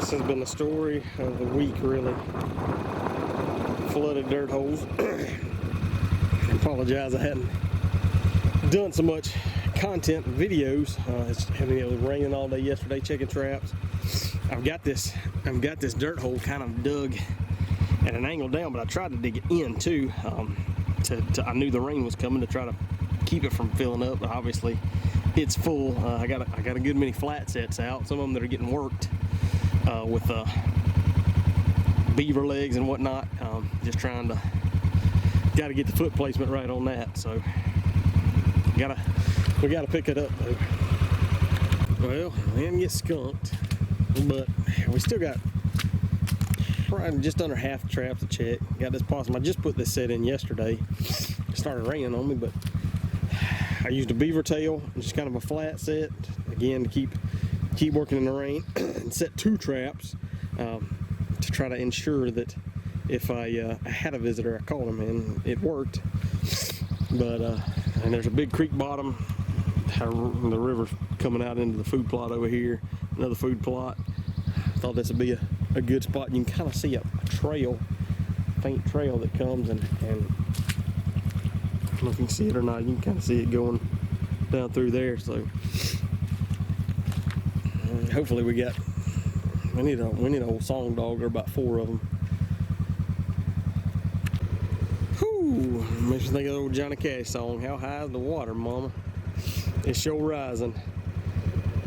This has been the story of the week, really. Flooded dirt holes. I apologize, I hadn't done so much content videos. It was raining all day yesterday, checking traps. I've got this dirt hole kind of dug at an angle down, but I tried to dig it in too. I knew the rain was coming to try to keep it from filling up, but obviously it's full. I got a good many flat sets out, some of them that are getting worked with beaver legs and whatnot. Just trying to get the foot placement right on that. So we gotta pick it up though. Well, we didn't get skunked, but we still got probably just under half the trap to check. Got this possum. I just put this set in yesterday. It started raining on me, but I used a beaver tail, just kind of a flat set, again to keep working in the rain, and set 2 traps to try to ensure that if I had a visitor, I called him, and it worked. But and there's a big creek bottom, the river's coming out into the food plot over here, another food plot. I thought this would be a good spot. You can kind of see a trail, faint trail that comes, and I don't know if you can see it or not. You can kind of see it going down through there. So hopefully we need a old song dog, or about 4 of them. Whew, makes me think of the old Johnny Cash song, "How High is the Water, Mama?" It's sure rising.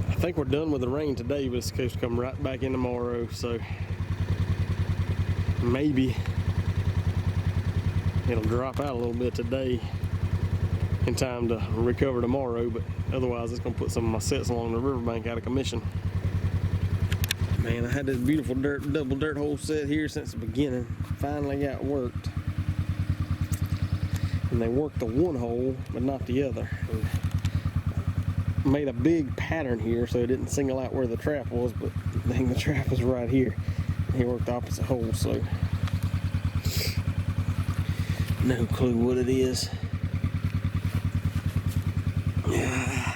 I think we're done with the rain today, but it's supposed to come right back in tomorrow, so maybe it'll drop out a little bit today in time to recover tomorrow, but otherwise it's going to put some of my sets along the riverbank out of commission. Man, I had this beautiful double dirt hole set here since the beginning. Finally got worked. And they worked the one hole, but not the other. And made a big pattern here so it didn't single out where the trap was, but dang, the trap was right here. And he worked the opposite hole, so no clue what it is. Yeah.